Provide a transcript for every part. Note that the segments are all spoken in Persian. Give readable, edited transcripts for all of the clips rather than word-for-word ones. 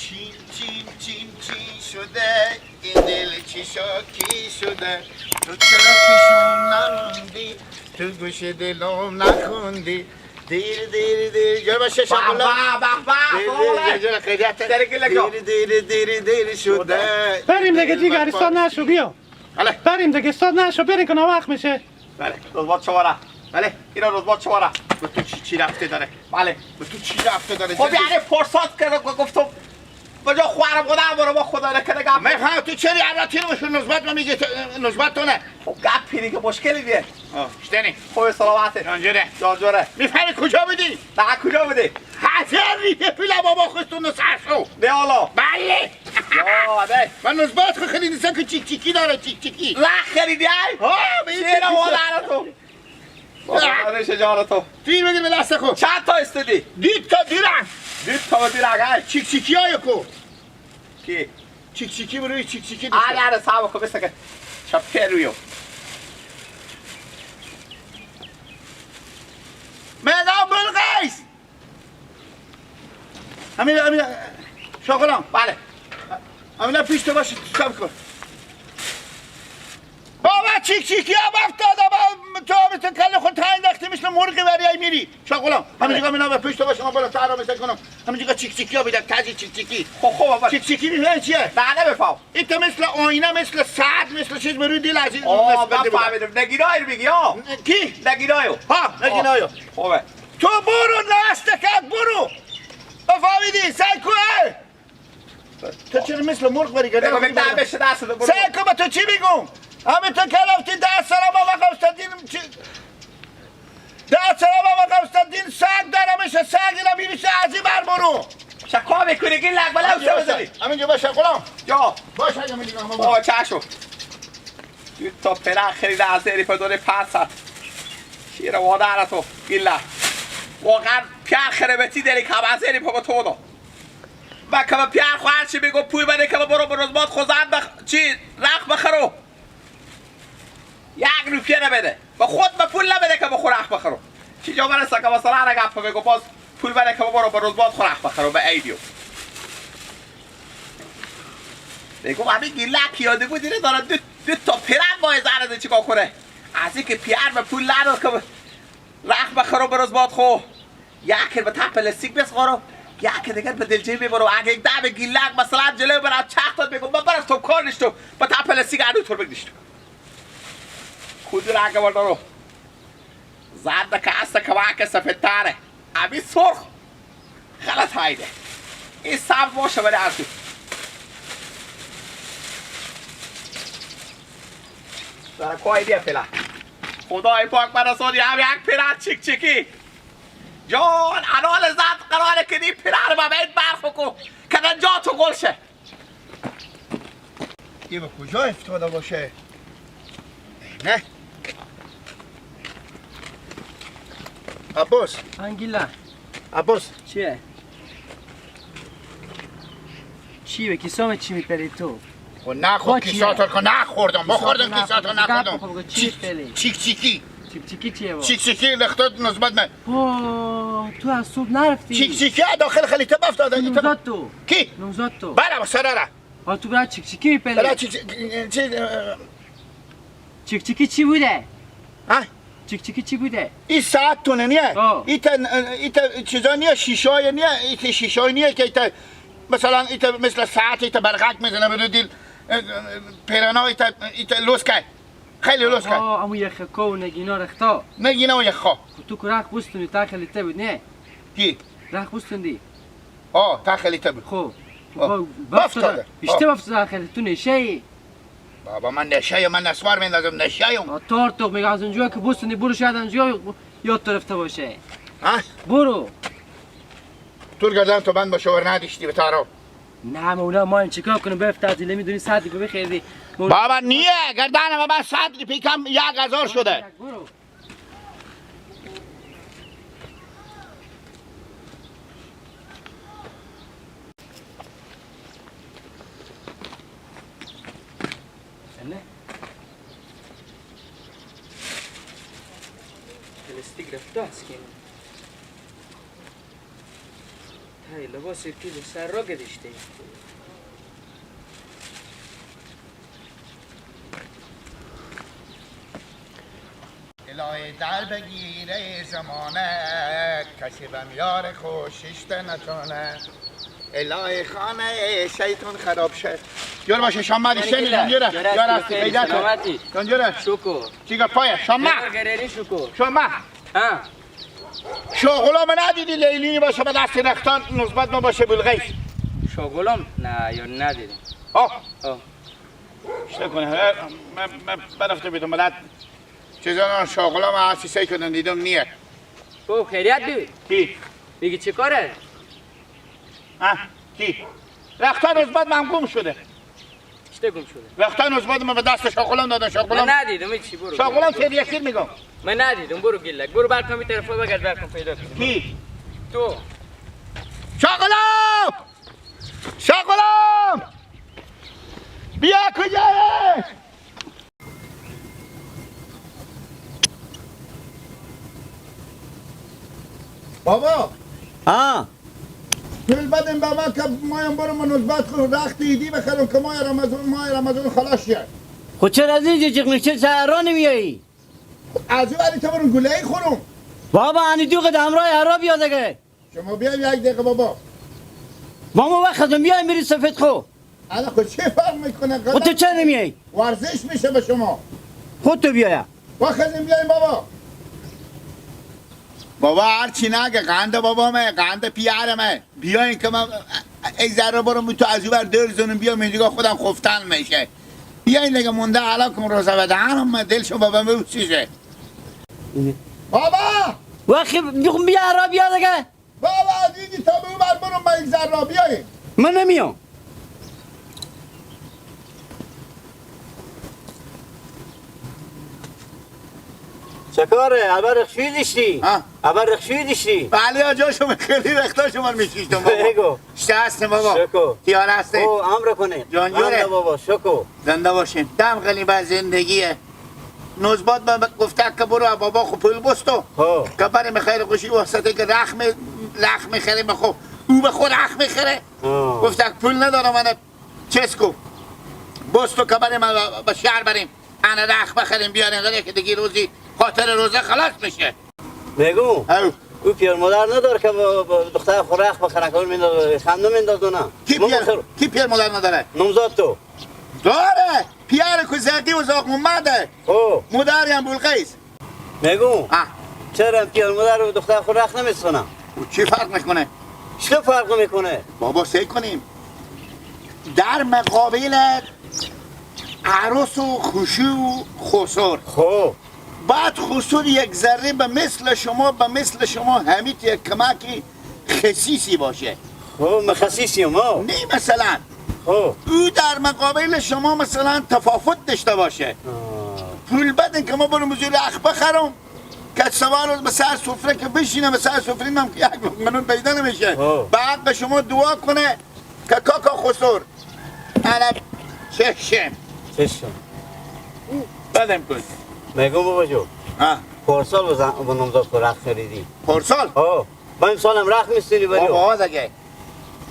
چین شده این دل چی شاکی شده تو چرا پیشم نروندی تو گوش دلم نخوندی دیر جای باشه شکلا دیر شده بریم دیگه دیگر استاد نشو بیا بریم دیگه استاد نشو بریم که وقت میشه بله رزبات شماره بله اینا رزبات شماره به تو چی رفته داره بله به تو چی رفته داره خب یعنی فرصت کرده گفتم بجا خوارم بودم برو با خدا نکنه گپ میخوام تو چری عراتی رو بشون نزبت ما میگه نزبت تو نه خب گپ پیری که مشکلی دیه شدنی خوب سلامته جانجوره میفهمی کجا بودی؟ نه کجا بودی؟ حسن ریه پیلا بابا خستون و سرشو نه حالا بله من نزبت خو خیلی نیستم که چیک چیکی داره چیک چیکی لخ خریدی ای؟ چیره مادر تو بابا شجار تو تیر بگیر به دست خو چند تا استدی؟ دید تا دیرم دید تا دیرم چیک چیکی های کو کی؟ چیک چیکی بروی چیک چیکی دیشته آره سابا که بسکه چپه رویو مدام بلغیس همین شاغلام بله همین پیش تو باشه سب کن بابا چیک چیکی ها بافتاده با تو مثل کل خود تا انداختی مثل مرغی وریای میری شاغلام همین جگه مینا به پیش تو باشه ما بالا تا را مثل کنم همین جگه چیک چیکی ها بیدم تازی چیک چیکی خب بابا چیک چیکی میفهمی چیه؟ نه نمیفهم این تو مثل آینه مثل ساعت مثل چیز بروی دل از این من فهمیدم نگینای رو میگی ها کی؟ نگینایو ها نگینایو خوبه تو برو نستکت برو فهمیدی سعی کن تو چرا مثل مرغ بری گرده بگو بگم بشه دست دو برو سعی کن با تو چی بگم همین تو کلافتی 10 سال بابا قوستدین 10 سال بابا قوستدین سگ دارمش سگ اینا میریشه از این بر برو شکا میکنی گی لگ بلو سه بزنی همینجا باشه غلام یا باشه اگه میگم بابا چشو تا پناه خریده از دری پدوری 500 شیر وادر تو گیلا واقعا پیار خربتی داری که از دری پا تو دو و که پیار خواهر چی بگو پوی بده که برو برزبات خوزن چی رخ بخرو 1 روپیه نبده و خود به پول نبده که بخور رخ بخرو چی جا برسه که مثلا نگفت بگو باز پول بده که برو برزبات خور رخ بخرو به ایدیو بگو همین گیلا پیاده بود اینه داره دو تا پیرن باید زرده چیکار کنه از این که پیار به پول نداد که رخ بخرو برزبات خو یکی به تا پلاستیک بسخورو یکی دیگر به دلجه برو اگه یک دعوه گیلک مثلا جلو برای چختات بگو من برای تو کار نشتو با تا پلاستیک ادو طور بگنشتو کودو را اگه بردارو زرد که است که واقع سفید تاره امی سرخ غلط هایده این سبز باشه برای ارزو داره کوئی بیا پیلا خدای پاک برسونی هم یک پیران چیک چیکی جان انال زد قراره که دی پیران با بید برخو کو که در جا تو گل شه یه به کجا افتاده باشه نه عباس انگیلا عباس چیه؟ چی به کیسام چی میپری تو؟ خب نخور کیساتو که نخوردم بخوردم کیساتو نخوردم چیک چیکی چیک چیکی چیه با؟ چیک چیکی لختات نسبت من تو از صبح نرفتی؟ چیک چیکی داخل خلیته بافتاده نوزاد تو کی؟ نوزاد تو بله سراره تو برای چیک چیکی میپری؟ برای چیک چیکی چی بوده؟ ها؟ چیک چیکی چی بوده؟ این ساعت تونه نیه ایتا چیزا نیه شیشای نیه ایتا شیشای نیه که ایتا مثلا ایتا مثل ساعت ایتا برقک میزنه برو دیل پیرانا ایتا لوس که خیلی لوس که امو یخکو و نگینا رختا نگینا و یخا تو که رخ بستونی تا خلیته بود نه؟ کی؟ رخ بستوندی تا خلیته بود خب بافتاده اشته بافتاده خلیته تو نشه بابا من نشه من نسوار میندازم نشه تارتوق میگه از اونجا که بستونی برو شاید اونجا یاد طرفته باشه ها؟ برو طول گردن تو بند باشه ور ندیشتی به تارو نه مولا ما این چیکار کنیم بفتادی نمیدونی صدی که بخیردی بابا نیه گردن من 100 پیکم 1000 شده برو پلاستیک رفته است که های لباس پیل سر را گذاشته. الهی در بگیره زمانه کسی بم یار خوشیشت نتونه الهی خانه شیطان خراب شد جور باشه شما دیشنی جنجوره جور هستی پیدا کن جنجوره شکر چیگه پایه شما گرری شکر شما ها شغلام ندیدی لیلی باشه به دست رختان نسبت ما باشه بلغیس شغلم نه یا ندیدم آه آه اشته کنه من برفته بیدم بدد چیزان شغلام هستی سی کردن دیدم نیه او خیریت بی کی؟ بگی چه کاره؟ کی؟ رختان نسبت من گم شده چطه گم شده؟ رختان نسبت من به دست شغلام دادن شغلام من ندیدم چی برو شغلام فریخیر میگم من ندیدم برو گلک برو برکن این طرفا بگرد برکن پیدا کن کی؟ تو شغلام شغلام بیا کجایی؟ بابا ها پول بدیم به من که مایم برم نسبت خود رخت ایدی بخرم که ماه رمضان خلاص شد خود چرا از اینجا جیغ چه سهرا نمیایی؟ از او علی تو برم گله ای خورم بابا انی دو قد همراه هرا بیا دیگه شما بیایم یک دقیقه بابا ماما وقت خزم بیای میری سفید خو الان خود چه فرق میکنه خود تو چرا نمیایی؟ ورزش میشه به شما خود تو بیایا وقت بیایم بابا بابا هرچی نگه قنده بابا من قنده پیارمه بیاین که من ای ذره برم تو از او بر در زنم بیام اینجا خودم خفتن میشه بیاین دیگه مونده حالا کن روزه بدهنم من دلشو بابا میوسیزه بابا وقتی بیا هرا بیا دیگه بابا دیدی تا به او بر برم با یک ذره بیاین من نمیام چکاره؟ عبر رخشوی داشتی؟ عبر رخشوی داشتی؟ بله آجا شما خیلی رختا شما میشیشتم بابا بگو شته هستم بابا شکو تیار هسته او امر کنه جانجوره بابا شکو زنده باشین دم خیلی به زندگیه نوزباد به گفته که برو بابا خو پول بستو که برای مخیر خوشی واسطه که رخ میخره بخو او به خود رخ میخره گفته که پول ندارم من چسکو بستو که برای من به شهر بریم انا رخ بخریم بیاریم غیره که دیگه روزی خاطر روزه خلاص میشه بگو او پیر مادر نداره که دختر خود رخ بخره که اون خندو مینداز نه کی پیر مادر نداره؟ نمزاد تو داره پیار که زرقی و زاق ممده مادری هم بلقیس بگو چرا پیر مادر و دختر خود رخ نمیستونه؟ چی فرق میکنه؟ چه فرق میکنه؟ بابا سی کنیم در مقابل عروس و خوشی و خسور بعد خسور یک ذره به مثل شما همید یک کمکی خصیصی باشه خصیصی ما؟ نه مثلا او در مقابل شما مثلا تفاوت داشته باشه پول بدن که ما برم بزرگ اخ بخرم که سوار روز به سر سفره که بشینم به سر سفره هم که یک منون پیدا نمیشه بعد به شما دعا کنه که کاکا خسور انا چشم بدم کن میگم بابا جو پارسال با نمزاد خود رخ خریدی پارسال؟ با این سالم رخ میستونی بریو بابا دیگه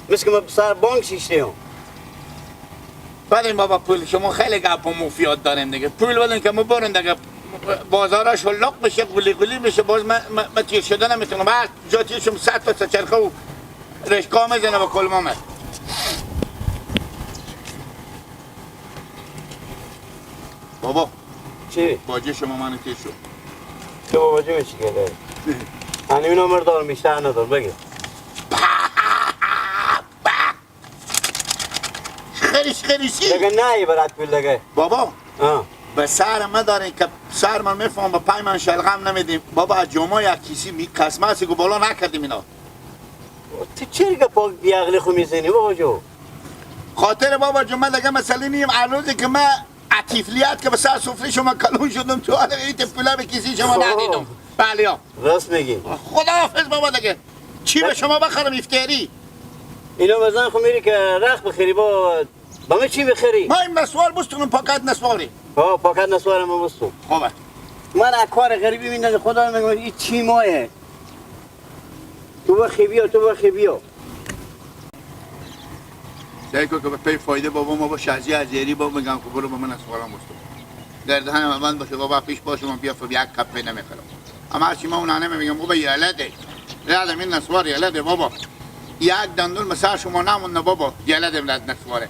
مثل که ما سر بانک شیشتیم بدیم بابا پول شما خیلی گپ و مفیاد داریم دیگه پول بدیم که ما برن دیگه بازارا شلق بشه قلی بشه باز من تیر شده نمیتونم بعد جا تیرشم 100 تا چرخه و رشکا میزنه با کلمامه بابا چی؟ باجه شما منو تیر شد تو با باجه میشی که هنوی نمر دار میشتر ندار بگیر خریشی دیگه نه برات پول دیگه بابا به سر ما دارین که سر من میفهم به پای من شلغم نمیدیم بابا از جمعه یک کسی قسمه هستی که بالا نکردیم اینا تو چرا که پاک بیاغلی خو میزنی بابا جو خاطر بابا جمعه دیگه مسئله نیم عروضی که من عطیفلیت که به سر سفره شما کلون شدم تو حالا ایت پوله به کسی شما ندیدم بله ها راست میگی خدا حافظ بابا دیگه چی به شما بخرم افتری اینا بزن خو میری که رخ بخری با من چی بخری؟ ما این نسوار بستونم پاکت نسواری پاکت نسوار من بستون خوبه من اکوار غریبی میندازه خدا میگم این چی مایه تو بخی بیا سعی کن که به پی فایده بابا ما با شازی ازیری بابا میگم که برو با من اسوارم بستو در دهنم بند باشه بابا پیش باشه من بیا یک کپی نمیخرم اما هرچی ما اونانه میگم بابا یلده یادم این نسوار یلده بابا یک دندون مثلا شما نمونده بابا یلده ملت نسواره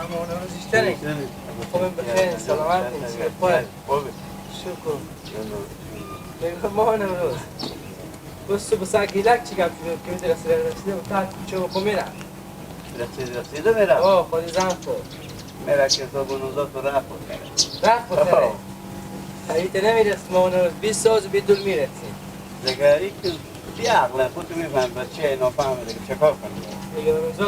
اما روز اشتری خوبیم بخیر سلامت چیه پای شکر میگم ما نمروز بس بسا گیلک چی گپ شد که در رسیده و تا چه خمیره رسیده میرم آه خودی زن خود میرم که تو بنوزا تو رفت رفت خیلی نمیرست ما نمروز 20 ساز بی دل میرسی دگری که بی عقله خودتو میفهم بچه نفهمه دیگه چه کار کنی دیگه نمروز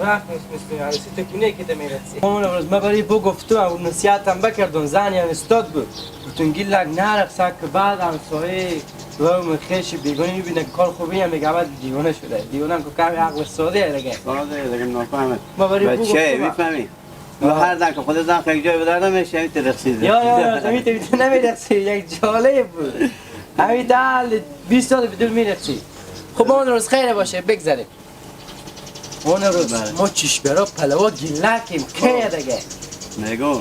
رفت نیست عروسی تکونه که میرسی ما نمروز ما برای بو گفتم و نصیحتم بکردم زن یعنی استاد بود گفتم گیلک نرق سک بعد هم سوی دوام خیش بیگانی میبینه کار خوبی هم میگه بعد دیوانه شده دیوانه هم که کمی عقل ساده دیگه دیگه نفهمه ما برای بو بچه گفتم میفهمی و هر دن که خود زن خیلی جای بدار نمیشه همین ترخصیده یا زمین تو نمیرسی یک جالب بود همین دل 20 سال بدون میرسی خب ما روز خیره باشه بگذاریم اون روز ما چیش برا پلوا گیلکیم که دیگه میگم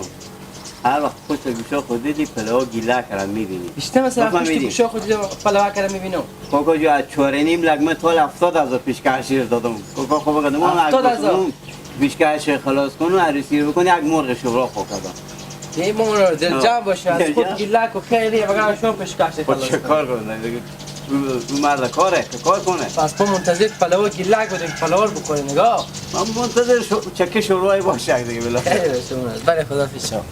هر وقت پشت گوشا خود دیدی پلوا گیلک را میبینی بیشتر مثلا پشت گوشا خود پلوا کرده میبینم کوکو جو از 4.5 لگمه تول 70,000 پیشکش دادم کوکو خوب کردم 70,000 پیشکش خلاص کن و عروسی بکنی یک مرغ شورا خو کردم یه مون دل جان باشه از خود گیلک و خیلی بگم شما پیشکش خلاص چه کار کنه دیگه اون مرد کاره که کار کنه پس ما منتظر پلوا گیلک بودیم پلوا رو بخوریم نگاه من منتظر چکه شورای باشه دیگه بالاخره خیلی باشه اون روز برای خدا پیش شما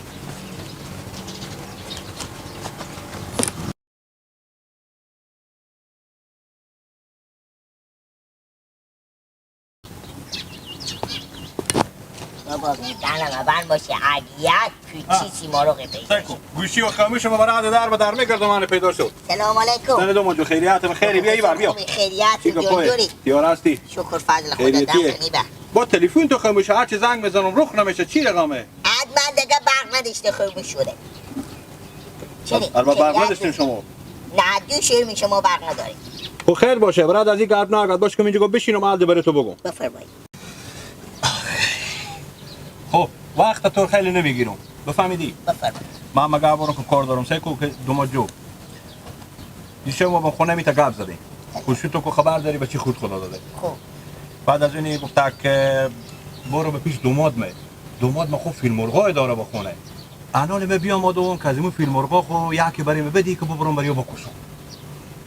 بابا میدنم بند باشه علیت پیچی ما رو پیدا گوشی و خاموش ما برای در به در میکردم من پیدا شد سلام علیکم سن دوم جو خیریت بخیری بیا ایوار بیا خیریت جوری تیار هستی شکر فضل خدا خیریتیه دم با تلفن تو خاموش هر چی زنگ بزنم رخ نمیشه چی رقمه من دیگه برق نداشته خاموش شده البته برق نداشتین شما نه دو شیر میشه ما برق نداریم خب خیر باشه برات از این گرد نگرد باش که اینجا بشینم حال برای تو بگم بفرمایید خب وقت تو خیلی نمیگیرم بفهمیدی بفرمایید من مگه برو که کار دارم سیکو که دوما جو دیشه ما به خونه میتا گپ زدیم خوشی تو که خبر داری به چی خود خدا داده خب بعد از اینی گفت که برو به پیش دوماد ما خوب فیلم مرغای داره با خونه الان به بیام آدم که از این فیلم مرغا خو یکی بریم بدی که ببرم بریو بکشم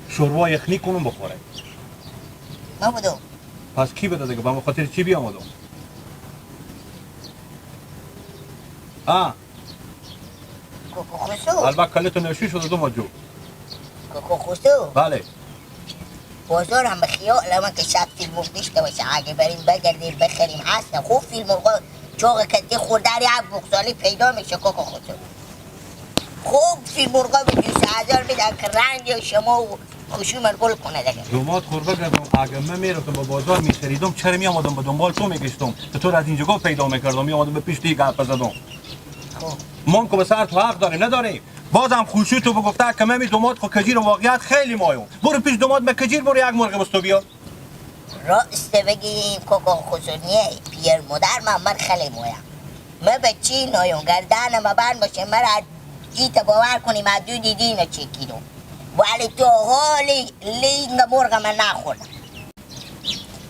شوروا یخنی کنم بخوره ما بودم پس کی بده دیگه با خاطر چی بیام آدم کوکو خوشو البته کلتو نشی شده دوماد جو کوکو خوشو بله بازار هم به خیال من که شب فیلم مرغ داشته باشه اگه بریم بگردیم بخریم هستن خوب فیلم مرغا چوغ کتی خوردری یک بغزالی پیدا میشه کوکو خوشو خوب فیلم مرغا به 20,000 میدن که رنگ شما و خوشی من گل کنه دیگه دوماد خوربه گردم اگه من میرفتم با بازار میخریدم چرا میامدم به دنبال تو میگشتم که تو از اینجا پیدا میکردم میامدم به پیش دیگه گپ زدم خب ما که به سر تو حق داریم نداریم بازم خوشی تو بگفته که من دوماد خو کجیر واقعیت خیلی مایم برو پیش دوماد به کجیر برو یک مرغ بستو بیا راست بگیم کوکو خوشونیه پیر مادر من خیلی مویم من به چی نایم گردن ما بند باشه من ایت باور کنیم از دو دیدی اینو چکیدم ولی تو حالی لینگ مرغ من نخوردم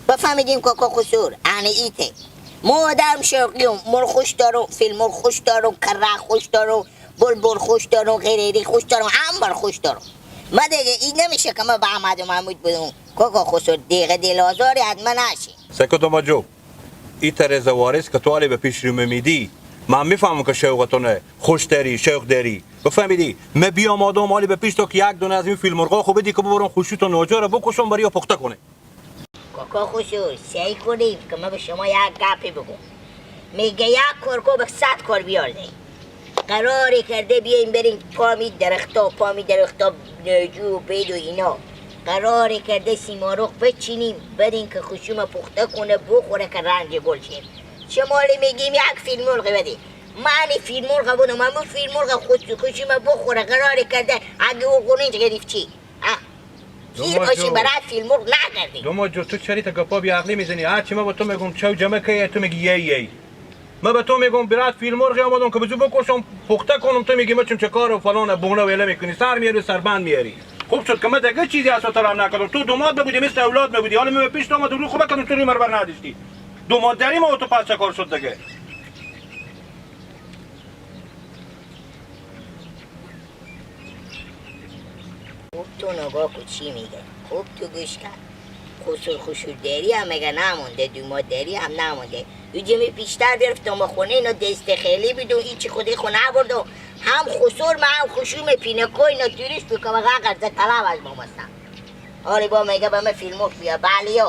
بفهمیدیم کوکو خسور انی ایته مادرم شوقیم مرغ خوش دارم فیلم مرغ خوش دارم کره خوش دارم بلبل خوش دارم غیری خوش دارم همبر خوش دارم من دیگه این نمیشه که من به احمد و محمود بدم کوکو خسور دیگه دل آزاری حتما نشی سکو دوماد جو این طرز وارث که تو حالی به پیش رو میدی من میفهمم که شوقتونه خوش داری شوق داری بفهمیدی من بیام آدم حالی به پیش تو که یک دونه از این فیلم مرغا خوب بدی که ببرم خوشی تو نوجا رو بکشم برای پخته کنه کوکو خسور سعی کنیم که من به شما یک گپی بگم میگه یک کرکو به 100 کار بیارده قراری کرده بیایم بریم پامی درختا نجو بید و اینا قراره کرده سیمارغ بچینیم بدین که خشوم پخته کنه بخوره که رنج گل شه. شما میگیم یک فیل مرغ بدی، من فیل مرغ بودم، همون فیل مرغ خشوم بخوره قراره کرده اگه او قرنج گرفت چی؟ گیر باشیم برای فیل مرغ نگردیم. دوما جو تو چری تا گپا بی عقلی میزنی؟ هرچی ما با تو میگم چاو جمع که تو میگی یی. ما به تو میگم برات فیل مرغ آمدم که بجو بکشم پخته کنم، تو میگی چه کار و فلان بونه ویله میکنی، سر میاری سربند میاری. خوب شد که من دیگه چیزی از تو هم نکردم. تو دوماد بودی مثل اولاد بودی، حالا من پیش تو اومد رو خوبه کردم تو رو مربر نداشتی. دوماد داری ما تو پس چه کار شد دیگه؟ خوب تو نگاه کن چی میگه، خوب تو گوش کن. خسور داری هم میگه نمونده، دوماد داری هم نمونده. یه جمعی پیشتر بیرفتم خونه اینو دست خیلی بیدون هیچی خودی خونه بردم. هم خسور ما هم خشوم پینکو اینو توریست تو که بقیه قرضه طلب از ما مستم. آره با میگه به من فیلم بیا بله